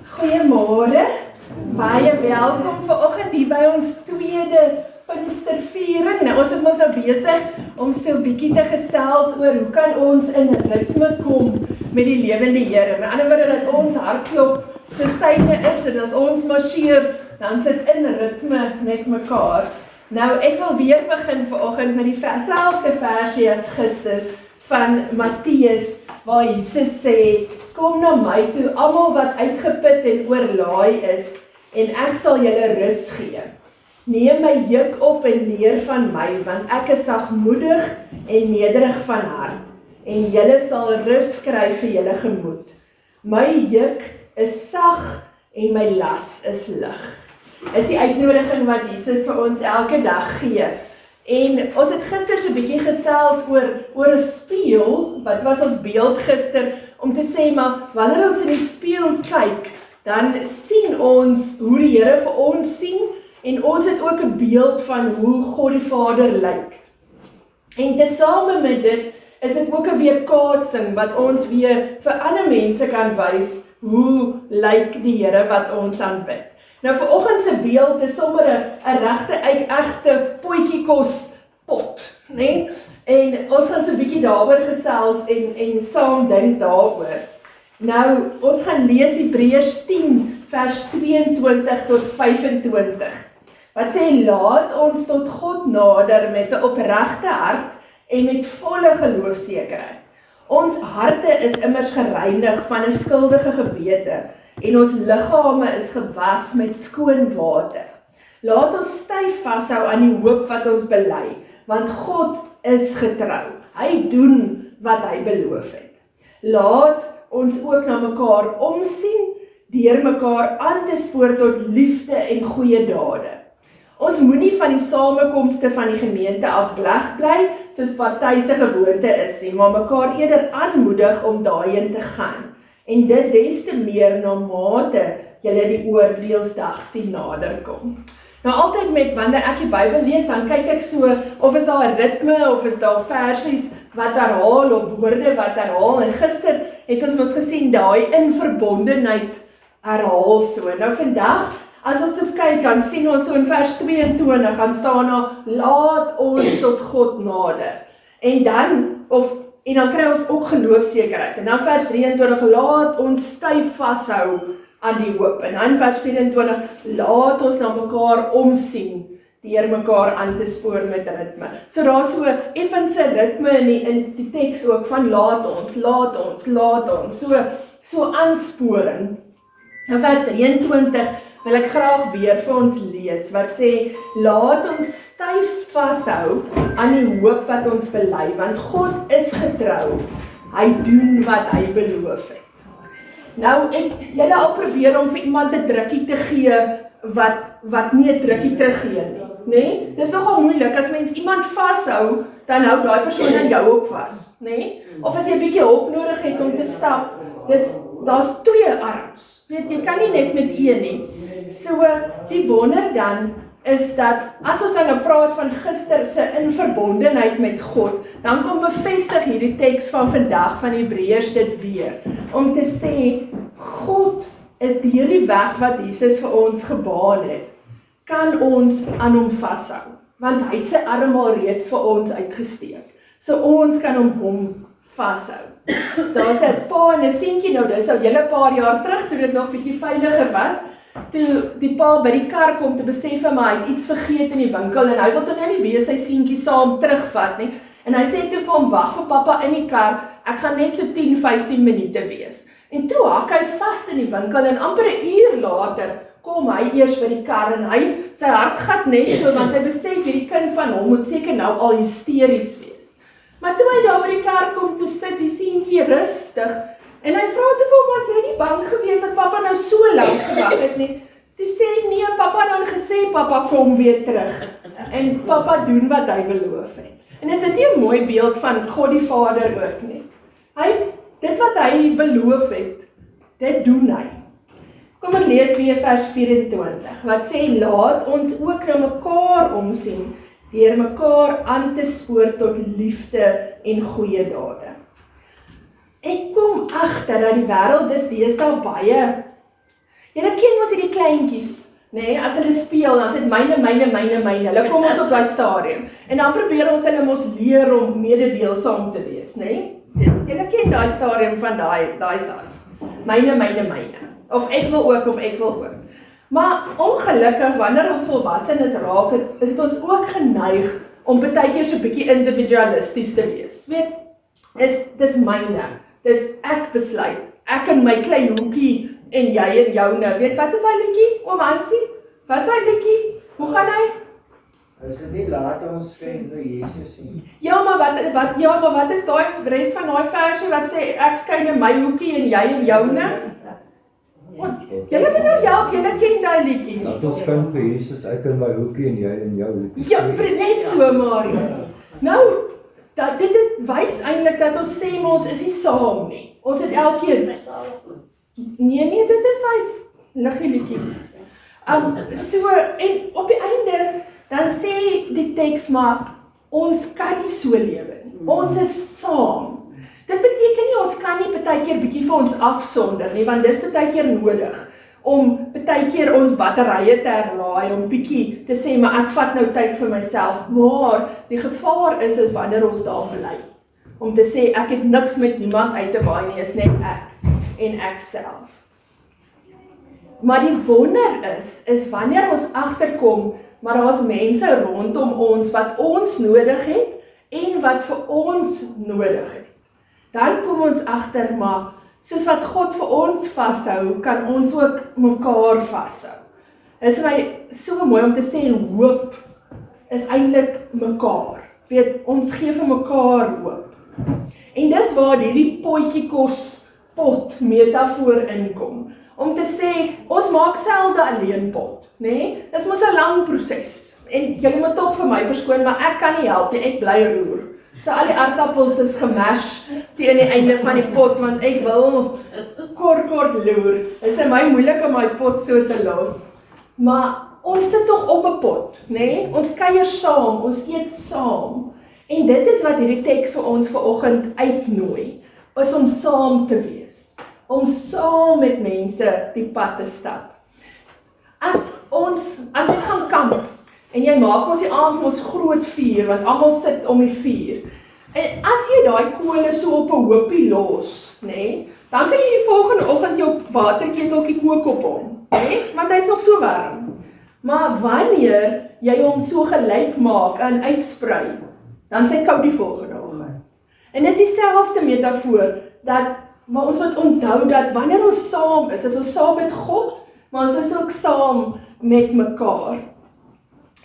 Goeiemôre, baie welkom vanoggend hier by ons tweede Pinksterviering. Nou, ons is mos nou besig om so 'n bietjie te gesels oor hoe kan ons in ritme kom met die lewende Here. Met ander woorde dat ons hartklop so syne is en as ons marseer, dan sit in ritme met mekaar. Nou, ek wil weer begin vanoggend met die selfde versie as gister van Matteus, waar Jesus sê, kom na my toe, almal wat uitgeput en oorlaai is, en ek sal julle rus gee. Neem my juk op en leer van my, want ek is sagmoedig en nederig van hart, en julle sal rus kry vir julle gemoed. My juk is sag en my las is lig. Is die uitnodiging wat Jesus vir ons elke dag gee. En ons het gister so 'n bietjie gesels oor 'n spieël, wat was ons beeld gister, om te sê, maar wanneer ons in die spieël kyk, dan sien ons hoe die Here vir ons sien, en ons het ook 'n beeld van hoe God die Vader lyk. En tesame met dit, is dit ook 'n weerkaatsing, wat ons weer vir ander mense kan wys, hoe lyk die Here wat ons aanbid. Nou vanoggend se beeld is sommer 'n egte potjiekos pot, né? En ons gaan so 'n bietjie daaroor gesels en saam dink daaroor. Nou, ons gaan lees Hebreërs 10 vers 22 tot 25. Wat sê, laat ons tot God nader met 'n opregte hart en met volle geloofsekerheid. Ons harte is immers gereinig van 'n skuldige gewete, en ons liggame is gewas met skoon water. Laat ons styf vashou aan die hoop wat ons bely, want God is getrou. Hy doen wat hy beloof het. Laat ons ook na mekaar omsien, deur mekaar aan te spoor tot liefde en goeie dade. Ons moenie van die samekomste van die gemeente afbleg bly, soos party se gewoonte is nie, maar mekaar eerder aanmoedig om daarheen te gaan. En dit des te meer na mate julle die oordeelsdag sien naderkom. Nou altyd wanneer ek die Bybel lees, dan kyk ek so, of is daar 'n ritme, of is daar versies wat herhaal, of woorde wat herhaal, en gister het ons mos gesien, daai in verbondenheid herhaal so. Nou vandag, as ons so kyk, dan sien ons so in vers 22, dan staan daar, laat ons tot God nader. En dan kry ons ook geloofsekerheid. En dan vers 23, laat ons styf vashou aan die hoop. En dan vers 24, laat ons na mekaar omsien, deur mekaar aan te spoor met ritme. So daar is so effense ritme in die teks ook, van laat ons, so aansporing. En vers 23 wil ek graag weer vir ons lees, wat sê, laat ons styf vashou aan die hoop wat ons bely, want God is getrou, hy doen wat hy beloof het. Nou, julle al probeer om vir iemand 'n drukkie te gee, wat nie 'n drukkie teruggee nie, né? Dis nogal moeilik, as mens iemand vashou, dan hou daai persoon aan jou ook vas, né? Of as jy 'n bietjie hulp nodig het om te stap, daar's 2 arms, weet jy, kan nie net met een nie. So, die wonder dan is dat, as ons nou praat van gister se in verbondenheid met God, dan kom bevestig hierdie teks van vandag van Hebreërs dit weer, om te sê, God is deur die weg wat Jesus vir ons gebaan het, kan ons aan hom vashou, want hy het sy arm al reeds vir ons uitgesteek, so ons kan hom vashou. Daar's 'n pa en 'n seentjie, nou dis al hele paar jaar terug, toe dit nog bietjie veiliger was, toe die pa by die kar kom te besef hy het iets vergeet in die winkel, en hy wil toe nou nie weer sy seentjie saam terugvat nie, en hy sê toe vir hom, wag vir pappa in die kar, ek gaan net so 10-15 minute wees. En toe hak hy vas in die winkel, en amper 'n uur later, kom hy eers by die kar, en sy hart gat net so, want hy besef, hierdie kind van hom moet seker nou al hysteries wees. Maar toe hy daar by die kar kom, toe sit die seentjie rustig, en hy vra toe vir hom, was jy nie bang gewees dat pappa nou so lank gewag het nie? Toe sê hy, nee, pappa het dan gesê, pappa kom weer terug, en pappa doen wat hy beloof het. En is dit nie 'n mooi beeld van God die Vader ook nie? Dit wat hy beloof het, dit doen hy. Kom ek lees weer vers 24, wat sê, laat ons ook na mekaar omsien, deur mekaar aan te spoor tot liefde en goeie dade. Ek kom agter dat die wêreld dis deesdae baie Julle ken mos hierdie kleintjies, nee, as hulle speel, dan sê dit myne, hulle kom ons op daai stadium, en dan probeer ons hulle mos leer om mededeelsaam te wees, nee? Julle ken daai stadium van daai size, myne, of ek wil ook, maar ongelukkig, wanneer ons volwassenes raak, het ons ook geneig om partykeer so 'n bietjie individualisties te wees, weet, dis myne, dis ek besluit, ek in my klein hoekie, en jy en joune, weet wat is hy liedjie, oom Hansie? Wat is hy liedjie? Hoe gaan hy? Is dit nie laat ons skyn vir Jesus nie? Ja, maar wat is daai res van daai versie wat sê ek skyn in my hoekie en jy en joune? Julle moet nou help, julle ken daai liedjie. Laat ons skyn vir Jesus, ek in my hoekie en jy in jou hoekie. Ja, net so, Marius. Nou, dit wys eintlik dat ons sê maar ons is nie saam nie. Ons het elkeen. Nee, dit is daai liggie liedjie. So, en op die einde, dan sê die teks maar, ons kan nie so lewe nie. Ons is saam. Dit beteken nie, ons kan nie partykeer bietjie vir ons afsonder nie, want dis partykeer nodig, om partykeer ons batterye te herlaai, om bietjie te sê, maar ek vat nou tyd vir myself, maar die gevaar is wanneer ons daar bly, om te sê, ek het niks met niemand uit te waai nie, is net ek, en ek self. Maar die wonder is wanneer ons agterkom, maar daar is mense rondom ons wat ons nodig het en wat vir ons nodig het. Dan kom ons agter, maar soos wat God vir ons vashou, kan ons ook mekaar vashou. Is my so mooi om te sê, hoop is eintlik mekaar. Weet, ons gee vir mekaar hoop. En dis waar hierdie potjie kos pot metafoor inkom. Om te sê, ons maak selde alleen pot, nee? Dis mos 'n lang proses. En julle moet tog vir my verskoon, maar ek kan nie help nie, ek bly roer. So al die aardappels is gemash teen die einde van die pot, want ek wil kort loer. Is vir my moeilik om my pot so te los. Maar ons sit tog op 'n pot, nee? Ons kuier saam, ons eet saam. En dit is wat hierdie teks vir ons vanoggend uitnooi, is om saam te wees. Om saam met mense die pad te stap. As ons gaan kamp, en jy maak ons die aand ons groot vuur, want almal sit om die vuur, en as jy daai kole so op 'n hoopie los, nee, dan kan jy die volgende oggend jou waterketeltjie kook op hom, nee, want hy's nog so warm. Maar wanneer jy hom so gelyk maak en uitsprei, dan sy koud die volgende oggend. En dis dieselfde metafoor, maar ons moet onthou dat wanneer ons saam is ons saam met God, maar ons is ook saam met mekaar.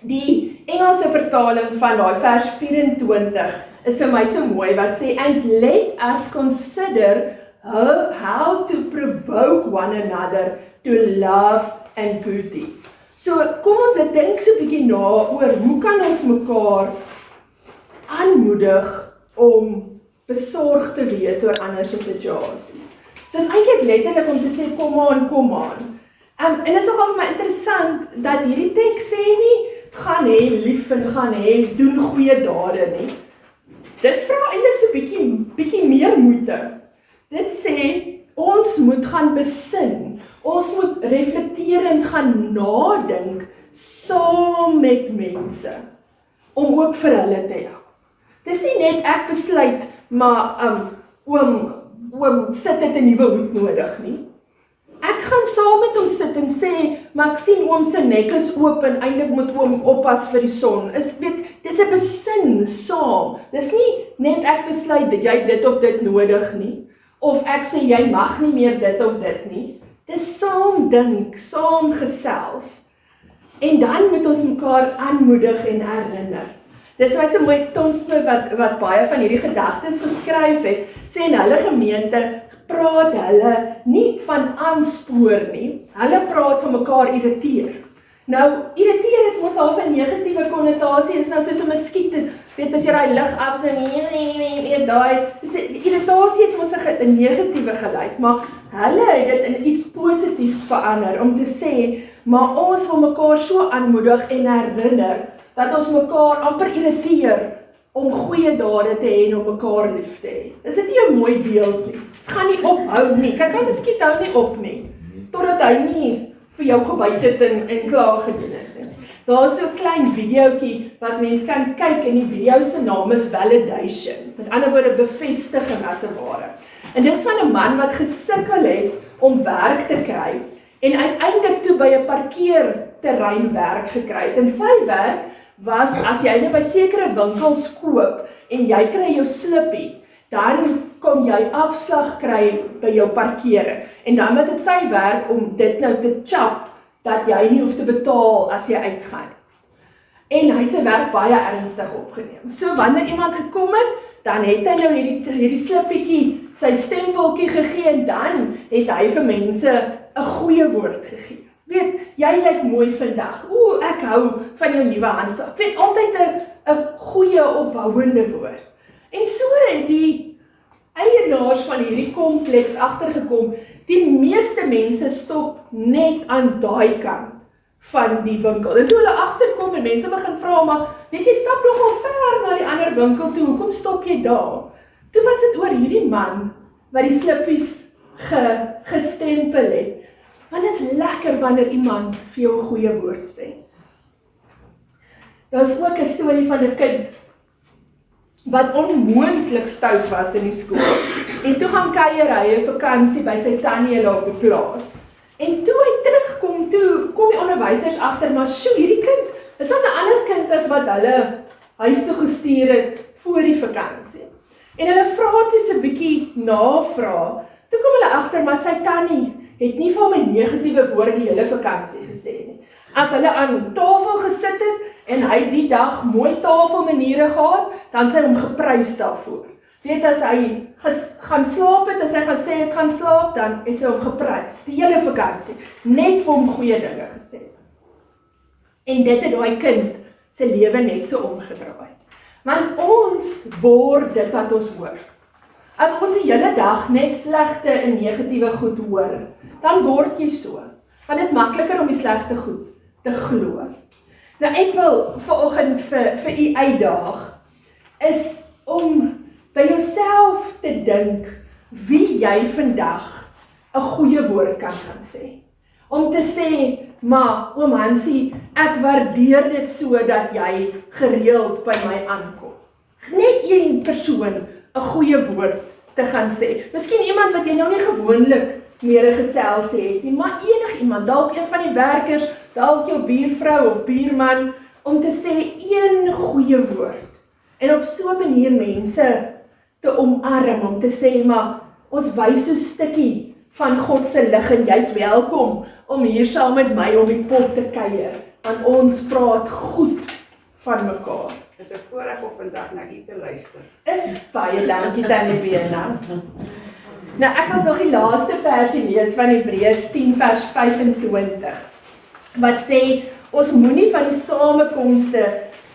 Die Engelse vertaling van daai vers 24 is vir my so mooi, wat sê, and let us consider how to provoke one another to love and good deeds. So, kom ons dink so 'n bietjie na oor, hoe kan ons mekaar aanmoedig om besorg te wees oor ander se situasies. So is eintlik letterlik om te sê, kom aan. En dit is nogal vir my interessant, dat hierdie teks sê nie, gaan hê lief en gaan hê, doen goeie dade nie. Dit vra eintlik so bietjie meer moeite. Dit sê, ons moet gaan besin, ons moet reflekterend gaan nadink, saam met mense, om ook vir hulle te help. Dis nie net ek besluit, maar oom sit dit 'n nuwe hoed nodig nie. Ek gaan saam met hom sit en sê, maar ek sien oom se nek is oop en eintlik moet oom oppas vir die son. Dis 'n besin saam. Dis nie net ek besluit dat jy dit of dit nodig nie, of ek sê jy mag nie meer dit of dit nie. Dis saam dink, saam gesels. En dan moet ons mekaar aanmoedig en herinner. Dis my so mooi Tom Smith wat baie van hierdie gedagtes geskryf het, sê in hulle gemeente praat hulle nie van aanspoor nie, hulle praat van mekaar irriteer. Nou, irriteer het mos al 'n negatiewe konnotasie, is nou soos 'n muskiet, weet as jy daai lig afsien, daai irritasie het mos 'n negatiewe geluid, maar hulle het dit in iets positiefs verander, om te sê, maar ons wil mekaar so aanmoedig en herinner, dat ons mekaar amper irriteer om goeie dade te hê en om mekaar lief te hê. Is dit nie 'n mooi beeld nie? Dit gaan nie ophou nie. Kyk, hy muskiet hou nie op nie, totdat hy nie vir jou gebyt het en klaar gedoen het nie. Daar is so 'n klein videoetjie wat mens kan kyk en die video se naam is Validation. Met ander woorde bevestiging as 'n ware. En dis van 'n man wat gesukkel het om werk te kry en uiteindelik toe by 'n parkeerterrein werk gekry het. En sy werk was as jy nou by sekere winkels koop en jy kry jou slippie, dan kon jy afslag kry by jou parkering. En dan was dit sy werk om dit nou te chap, dat jy nie hoef te betaal as jy uitgaan. En hy het sy werk baie ernstig opgeneem. So wanneer iemand gekom het, dan het hy nou hierdie slippietjie, sy stempeltjie gegee en dan het hy vir mense 'n goeie woord gegee. Weet, jy lyk mooi vandag. Ek hou van jou nuwe handsak. Weet, altyd 'n goeie opbouende woord. En so het die eienaars van hierdie kompleks agtergekom, die meeste mense stop net aan daai kant van die winkel. En toe hulle agterkom en mense begin vra, maar weet jy, stap nogal ver na die ander winkel toe, hoekom stop jy daar? Toe was dit oor hierdie man wat die slippies gestempel het. Want dit is lekker wanneer iemand vir jou 'n goeie woord sê. Daar is ook 'n storie van 'n kind wat onmoontlik stout was in die skool. En toe gaan kuier hy 'n vakansie by sy tannie op die plaas. En toe hy terugkom, toe kom die onderwysers agter, maar sjoe, hierdie kind is dan 'n ander kind as wat hulle huis toe gestuur het voor die vakansie. En hulle vra toe so 'n bietjie navraag. Toe kom hulle agter, maar sy tannie het nie vir hom 'n negatiewe woord die hele vakansie gesê nie. As hulle aan tafel gesit het en hy die dag mooi tafelmaniere gehad, dan sy hom geprys daarvoor. Weet, as hy gaan slaap het, as hy gaan sê het gaan slaap, dan het sy hom geprys, die hele vakansie, net vir hom goeie dinge gesê. En dit het daai kind sy lewe net so omgedraai. Want ons word dit wat ons hoor. As ons die hele dag net slegte en negatiewe goed hoor, dan word jy so. Want dit is makliker om die slegte goed te glo. Nou ek wil vanoggend vir u uitdaag, is om by jouself te dink, wie jy vandag 'n goeie woord kan gaan sê. Om te sê, maar oom Hansie, ek waardeer dit so dat jy gereeld by my aankom. Net een persoon 'n goeie woord te gaan sê. Miskien iemand wat jy nou nie gewoonlik meer 'n gesels het nie, maar enigiemand, dalk een van die werkers, dalk jou buurvrou of buurman, om te sê een goeie woord. En op so 'n manier mense te omarm, om te sê, maar ons wys so 'n stukkie van God se lig en jy's welkom om hier saam met my om die pot te kuier, want ons praat goed van mekaar. Dis 'n voorreg om vandag na u te luister. Is baie dankie Tannie Bena. Nou ek was nog die laaste versie lees van Hebreërs 10 vers 25, wat sê, ons moenie van die samekomste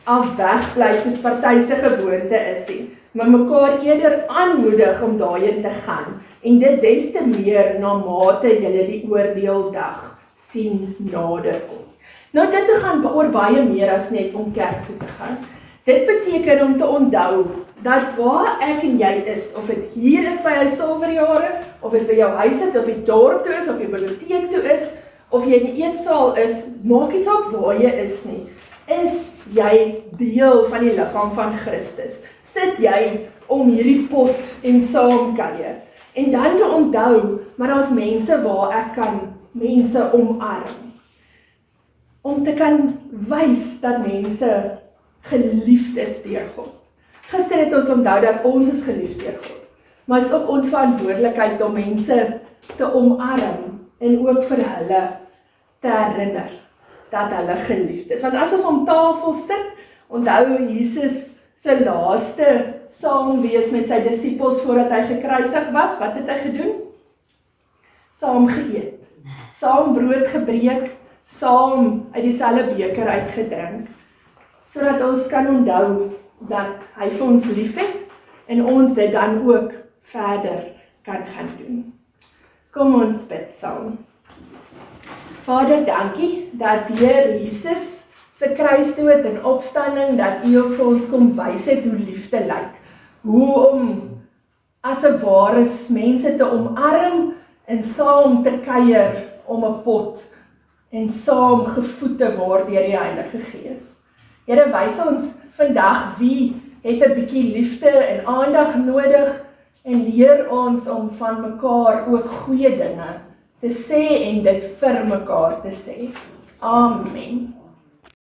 af wegbly soos party se gewoonte is nie, maar mekaar eerder aanmoedig om daarheen te gaan, en dit des te meer na mate julle die oordeeldag sien naderkom. Nou dit te gaan oor baie meer as net om kerk toe te gaan. Dit beteken om te onthou dat waar ek en jy is, of dit hier is by jou silverjare, of dit by jou huis is, of die dorp toe is, of die biblioteek toe is, of jy in die eetsaal is, maak nie saak waar jy is nie, is jy deel van die liggaam van Christus. Sit jy om hierdie pot en saam kuier. En dan te onthou, maar daar's mense waar ek kan mense omarm. Om te kan wys dat mense geliefd is deur God. Gister het ons onthou dat ons is geliefd deur God. Maar het is ook ons verantwoordelikheid om mense te omarm en ook vir hulle te herinner dat hulle geliefd is. Want as ons om tafel sit, onthou Jesus se laaste saam wees met sy disippels voordat hy gekruisig was, wat het hy gedoen? Saam geëet, saam brood gebreek, saam uit dieselfde beker uitgedrink, sodat ons kan onthou dat hy vir ons liefhet en ons dit dan ook verder kan gaan doen. Kom ons bid saam. Vader, dankie dat deur Jesus se kruisdood en opstanding, dat U ook vir ons kom wys het hoe liefde lyk. Hoe om as 'n ware mense te omarm en saam te kuier om 'n pot en saam gevoed te word deur die Heilige Gees. Here, wys ons vandag wie het 'n bietjie liefde en aandag nodig en leer ons om van mekaar ook goeie dinge te sê en dit vir mekaar te sê. Amen.